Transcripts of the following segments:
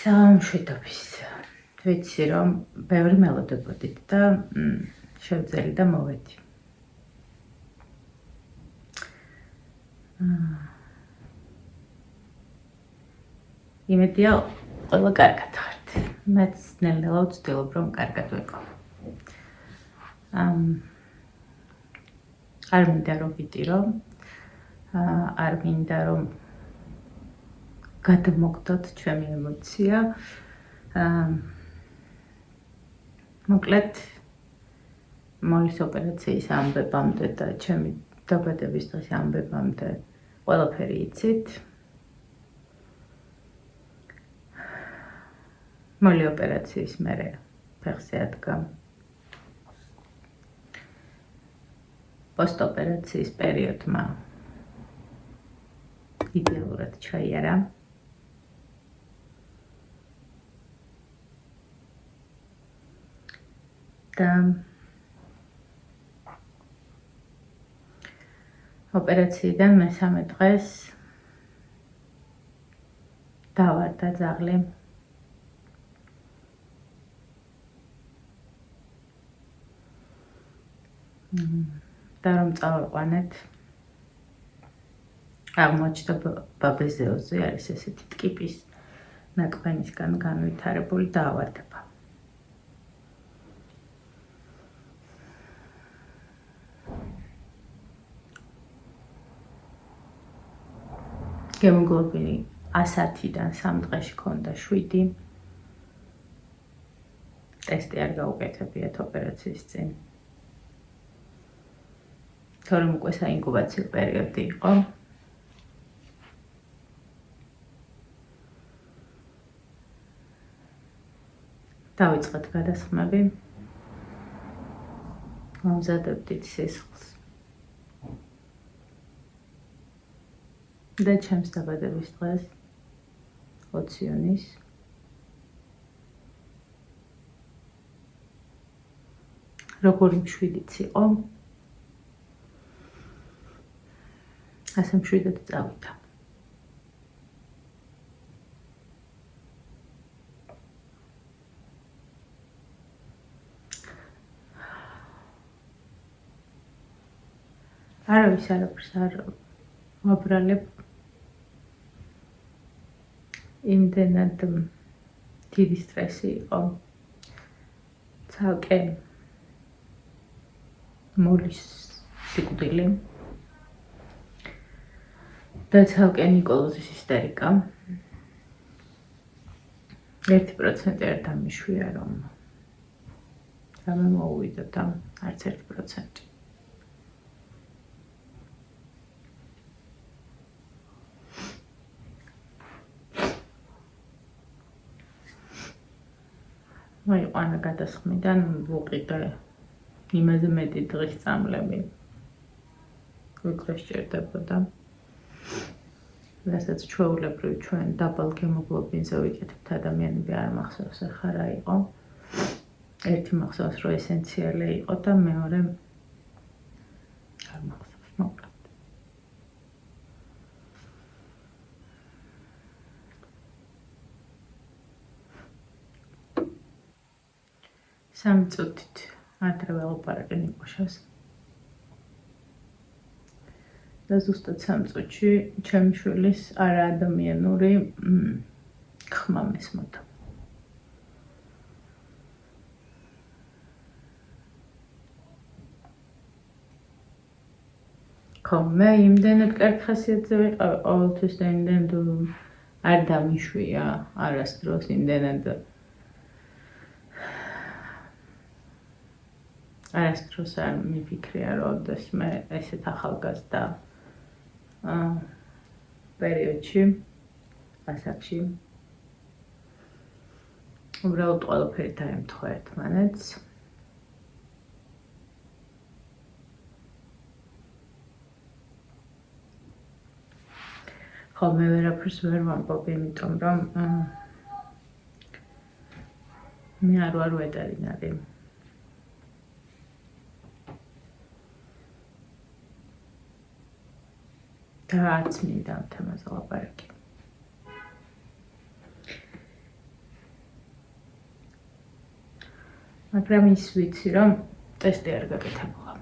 სამშვიდობის. ვიცი რომ ბევრი მელოდებოდით და შევძელი და მოვედი. იმედია ყველა კარგად ხართ. მეც ნელ-ნელა ვცდილობ რომ კარგად ვიყო. არ მინდა რომ ვიტირო, არ მინდა რომ გადმოგდოთ ჩემი ემოცია. მოკლედ მოლის ოპერაციის ამბებამდე და ჩემი დაბადების დღის ამბებამდე ყველაფერი იცით. მოლის ოპერაციის მერე ფეხზე ადგა. პოსტოპერაციის პერიოდმა იდეალურად ჩაიარა. და ოპერაციიდან მესამე დღეს დავარდა ძაღლი. და რომ წავიყვანეთ, აღმოჩნდა ბაბეზეოზე არის ესეთი ტკიპის ნაკბენისგან განვითარებული დაავადება. გემოგლობინი 110-დან 3 დღეში ქონდა 7. ტესტი არ გაუკეთებიათ ოპერაციის წინ. თორემ უკვე საინკუბაციო პერიოდი იყო. დავიწყეთ გადასხმები. ვამზადებდით სისხლს. და ჩემს დაბადების დღეს 20 იუნის როგორი მშვიდიც იყო, ასე მშვიდად წავიდა. არავის არაფერს არ ვაბრალებ. იმდენად დიდი სტრესი იყო. ცალკე მოლის სიკვდილი და ცალკე ნიკოლოზის ისტერიკა. 1% არ დამიშვია რომ რამე მოუვიდა და არც 1%. მოიყვანა გადასხმიდან, ვუყიდე იმაზე მეტი დღის წამლები. ვიქრეს ჭირდებოდა. რასაც ჩვეულებრივ ჩვენ დაბალ გემოგლობინზე ვიკეთებთ ადამიანები არ მახსოვს ახლა რა იყო. ერთი მახსოვს რომ ესენციალი იყო და მეორე არ მახსოვს მოკლედ. სამი წუთით ადრე ველაპარაკე ნიკოშას. და ზუსტად 3 წუთში ჩემი შვილის არაადამიანური ხმა მესმოდა. მე იმდენად კარგ ხასიათზე ვიყავი ყოველთვის და იმდენად არ დამიშვია არასდროს იმდენად არასდროს არ მიფიქრია რომ მე ესეთ ახალგაზრდა პერიოდში ასაკში უბრალოდ ყველაფერი დაემთხვა ერთმანეთს. მე ვერაფერს ვერ ვამბობ, იმიტომ რომ მე არ ვარ ვეტერინარი. და 10 მინდა ამ თემაზე ლაპარაკი. მაგრამ ის ვიცი, რომ ტესტი არ გაკეთებულა.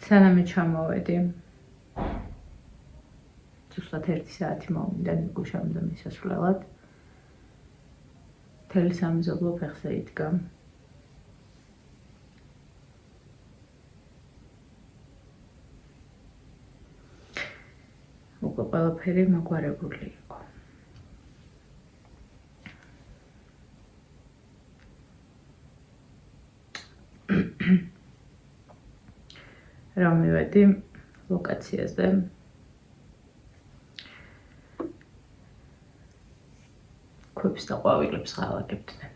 სანამ ჩამოვედი. ზუსტად 1 საათი მომიდა გუშამდა მისასვლელად. მთელი სამეზობლო ფეხზე იდგა. უკვე ყველაფერი მოგვარებული იყო. რომ მივედი ლოკაციაზე. ქვებს და ყვავილებს ღალატებდნენ.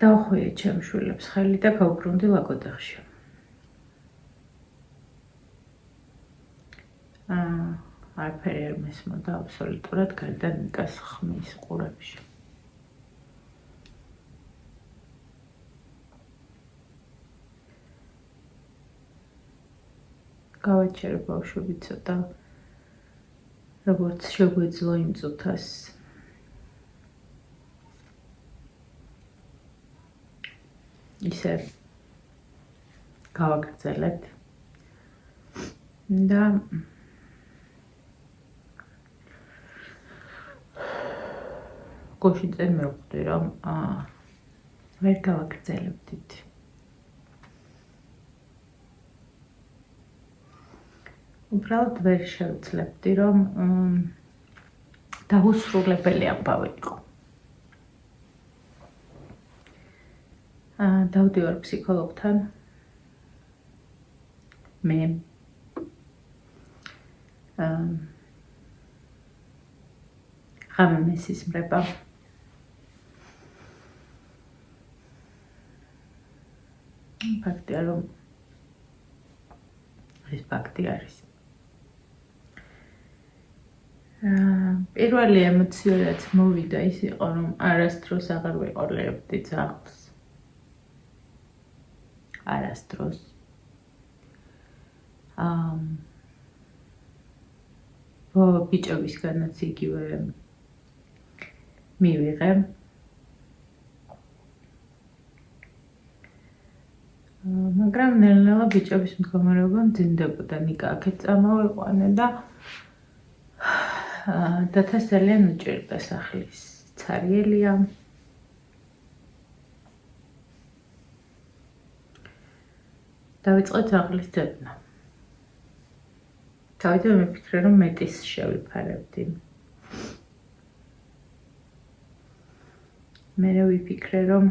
დავხვიე ჩემ შვილებს ხელი და გავბრუნდი ლაგოდეხში. არაფერი არ მესმოდა აბსოლუტურად გარდა ნიკას ხმის ყურებში. გავაჩერე ბავშვები ცოტა როგორც შეგვეძლო იმ წუთას ისე გავაგრძელებთ და გუშინ წინ მივხვდი რომ ვერ გავაგრძელებდით. უბრალოდ ვერ შევძლებდი რომ დაუსრულებელი ამბავი იყო. დავდივარ ფსიქოლოგთან. მე ღამე მესისმრება. ფაქტია რომ ეს ფაქტი არის. პირველი ემოცია რაც მოვიდა ის იყო რომ არასდროს აღარ ვიყოლებდი ძაღლს. არასდროს. ბიჭებისგანაც იგივე მივიღე. მაგრამ ნელ-ნელა ბიჭების მდგომარეობა მძიმდებოდა. ნიკა აქეთ წამოვიყვანე და დათას ძალიან უჭირდა სახლის ცარიელია. დავიწყე ძაღლის ძებნა. თავიდან მიფიქრე რომ მეტის შევიფარებდი. მერე ვიფიქრე რომ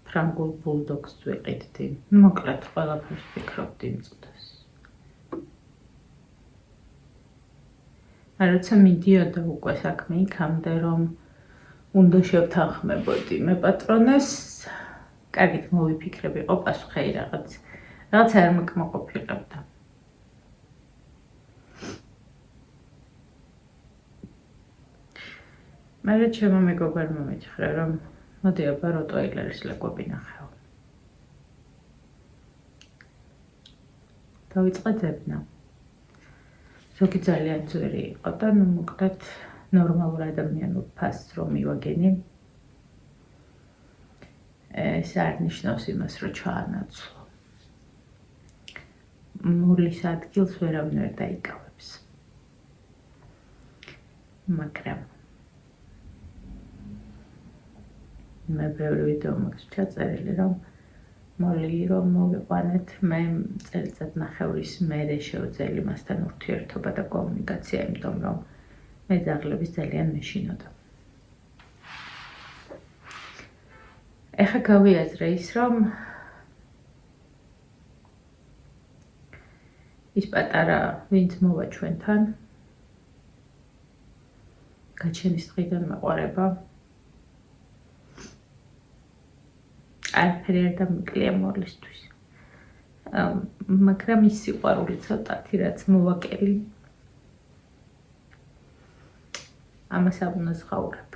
ფრანგულ ბულდოგს ვიყიდდი. მოკლედ ყველაფერს ვფიქრობდი იმ წუთას. როცა მიდიოდა უკვე საქმე იქამდე რომ უნდა შევთანხმებოდი მე პატრონეს, კარგით მოვიფიქრები, იყო პასუხი რაღაც არ მოკმოყოფილებდა. მერე ჩემო მეგობარმა მითხრა რომ მოდი აბა როტვეილერის ლეკვები ნახევ. დავიწყე ძებნა. ზოგი ძალიან ძვირი იყო და მოკლედ ნორმალურ ადამიანურ ფასს რომ მივაგენი. ეს არ ნიშნავს იმას რომ ჩაანაცვლო. მურლის ადგილს ვერავინ ვერ დაიკავებს. მაგრამ მე ბევრი ვიდეო მაქვს ჩაწერილი რომ მოლი რომ მოვიყვანეთ მე წელიწად ნახევრის მერე შევძელი მასთან ურთიერთობა და კომუნიკაცია, იმიტომ რომ მე ძაღლების ძალიან მეშინოდა. ეხა გავიაზრე ის რომ ის პატარა ვინც მოვა ჩვენთან გაჩენის დღიდან მეყვარება. არაფერი არ დამიკლია მოლისთვის. მაგრამ ის სიყვარული ცოტათი რაც მოვაკელი ამას არ უნდა ზღაურებ.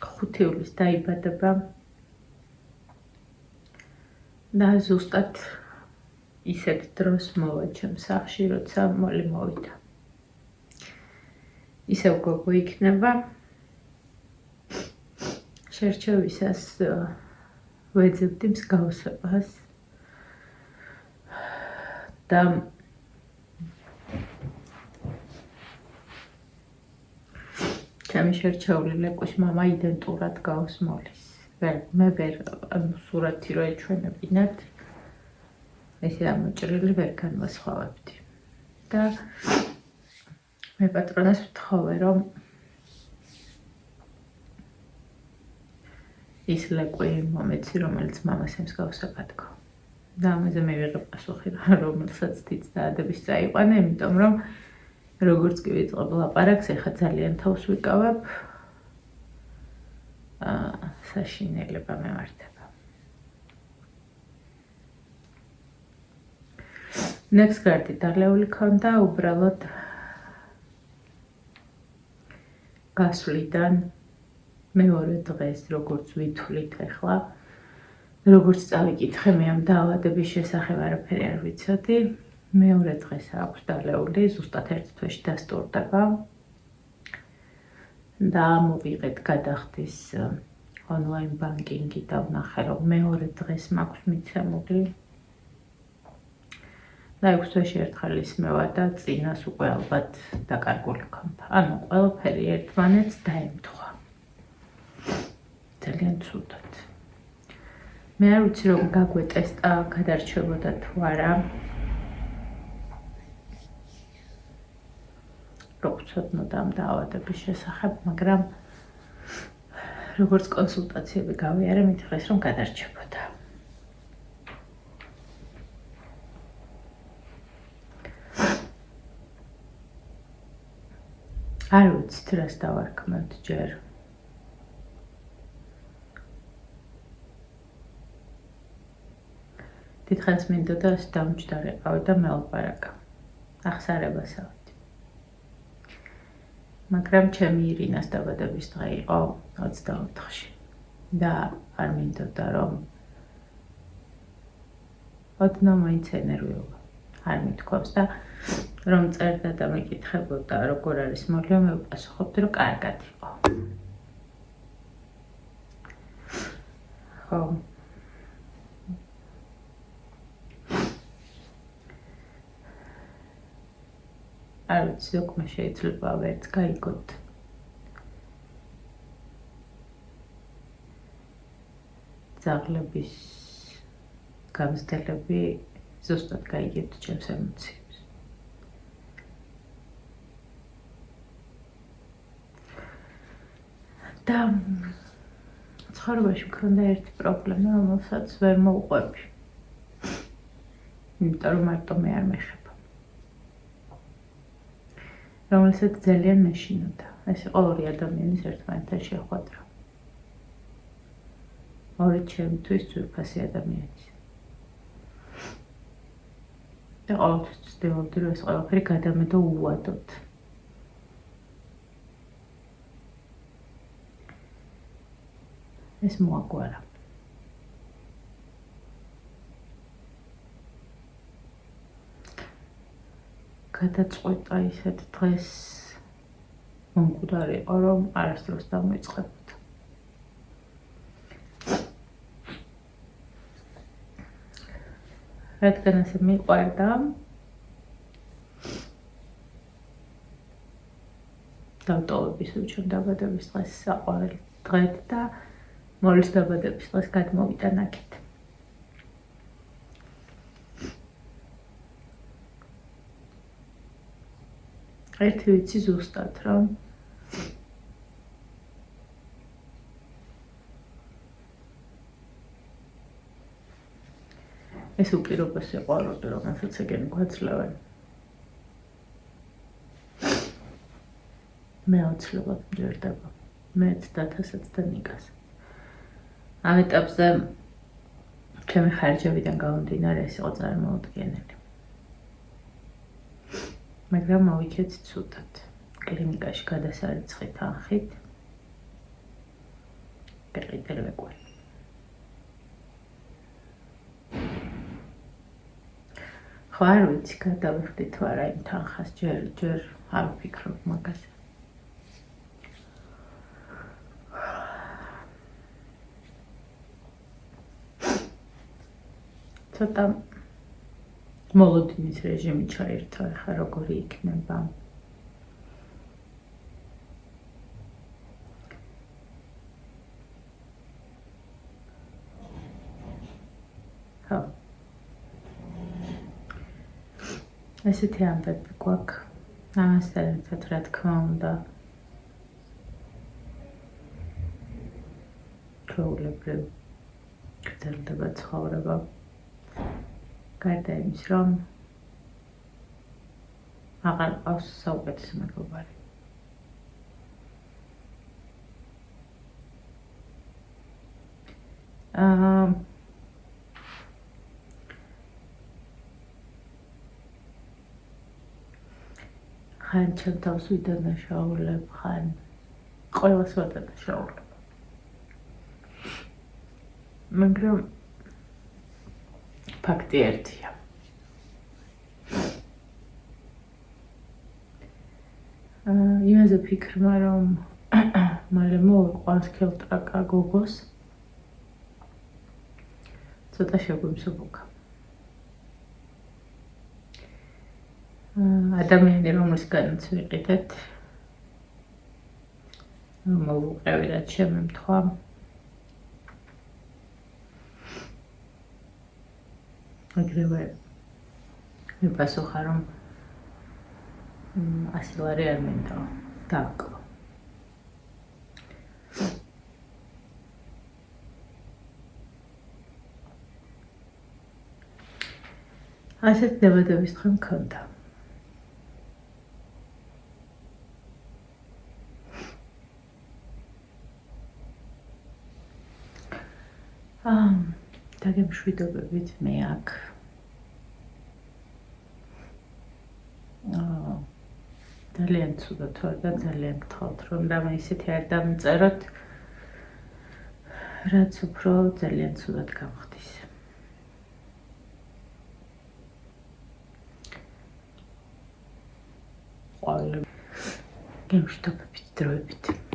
ხუთი ივლისს დაიბადება და ზუსტად ისეთ დროს მოვა ჩემს სახლში, როცა მოლი მოვიდა. ისევ გოგო იქნება. შერჩევისას ვეძებდი მსგავსებას და ჩემი შერჩეული ლეკვის მამა იდენტურად გავს მოლის. მე ვერ სურათი რო ეჩვენებინათ, ესე ამოჭრილი ვერ განვასხვავებდი. და მე პატრონას ვთხოვე, რომ ის ლეკვი მომეცი, რომელიც მამას ემსგავსებად გო. და ამაზე მე ვიღებ პასუხი, რომელსაც თიც დაადების წაიყვანა, იმიტომ რომ როგორც კი ვიწყებ ლაპარაკს, ეხლა ძალიან თავს ვიკავებ, საშინელება მემართება. ნექსტგარდი დალეული ქონდა, უბრალოდ გასვლიდან მეორე დღეს, როგორც ვითვლით ახლა, როგორც წავიკითხე მე ამ დაავადების შესახებ არაფერი არ ვიცოდი. მეორე დღეს აქვს დალეული, ზუსტად ერთ თვეში დასტურდება. და მოვიღეთ გადახდის ონლაინ ბანკინგი და ვნახე, რომ მეორე დღეს მაქვს მიცემული. და 6 თვეში ერთხელ ისმევა და წინას უკვე ალბათ დაკარგული ქონდა. ანუ ყველაფერი ერთმანეთს დაემთხვა. ძალიან ცუდად. მე არ ვიცი, რომ გაგვეტესტა გადარჩებოდა თუ არა. რო ვცოდნოთ ამ დაავადების შესახებ, მაგრამ როგორც კონსულტაციები გავიარე, მითხრეს, რომ გადარჩებოდა. არ ვიცით, რას დავარქმევთ ჯერ. დიდხანს მინდოდა დამჯდარიყავი და მელაპარაკა. ახსარებასავით. მაგრამ ჩემი ირინას დაბადების დღე იყო 24-ში. და არ მინდოდა, რომ ოდნავ მაინც ენერგიულობა არ მithქვავს და რომ წერდა და მეკითხებოდა, როგორ არის მოლი, მე ვპასუხობდი, რომ კარგად იყო. ხო. არ ვიცი, ზოგმა შეიძლება ვერც გაიგოთ. ძაღლების გამზრდელები ზუსტად გაიგებთ ჩემს ემოციებს. და ცხოვრებაში მქონდა ერთი პრობლემა, რომელსაც ვერ მოვყვები. იმიტომ რომ მარტო მე არ მეხება. რომელსაც ძალიან მეშინოდა. ეს იყო ორი ადამიანის ერთმანეთთან შეხვედრა. ორი ჩემთვის ძვირფასი ადამიანის. და ყოველთვის ვცდილობდი, რომ ეს ყველაფერი გადამედო უვადოდ. ეს მოაგვარა. გადაწყვეტა ისეთ დღეს მომკვდარი იყო, რომ არასდროს დამოიწყებოდა. რადგან ასე მიყვარდა, დავტოვების უჩვენ დაბადების დღეს საყვარელი დღედ და მოლის დაბადების დღეს გადმოვიდა ნაკეთ. ერთი ვიცი ზუსტად, რომ ეს უპირობესი ყვარები, რომელსაც ეგენი გვაძლევენ. მე აუცილებლად მჯერდება. მეც დათასაც და ნიკას. ამ ეტაპზე ჩემი ხარჯებიდან გამომდინარე ეს იყო წარმოუდგენელი. მაგრამ მოვიქეცი ცუდად. კლინიკაში გადასარიცხით ანხით. გაყიდე ლეკვი. ხო არ ვიცი გადავიხდით თუ არა იმ თანხას ჯერ არ ვფიქრობ მაგაზე. ცოტა მოლოდინის რეჟიმი ჩაირთვა, ეხლა როგორი იქნება. ხო. ესეთი ამბები გვაქვს. ამასთან ერთად რა თქმა უნდა ჩვეულებრივ გრძელდება ცხოვრება. გარდა იმის, რომ აღარ ყავს საუკეთესო მეგობარი. ხან ჩემ თავს ვიდანაშაულებ, ხან ყველას ვადანაშაულებ. მაგრამ ფაქტი ერთია. იმაზე ფიქრმა, რომ მალე მოვიყვანს ქელტრაკა გოგოს, ცოტა შეგვიმსუბუქა. ადამიანი, რომლისგანაც ვიყიდეთ, მოვუყევი, რაც შემემთხვა. აგრევე მიპასუხა, რომ 100 ლარი არ მინდა დააკლო. ასეთ დაბადების დღე მქონდა. დაგემშვიდობებით მე აქ. ძალიან ცუდად ვარ და ძალიან გთხოვთ, რომ რამე ისეთი არ დამწეროთ, რაც უფრო ძალიან ცუდად გამხდის. ყვავილები გემშვიდობებით დროებით.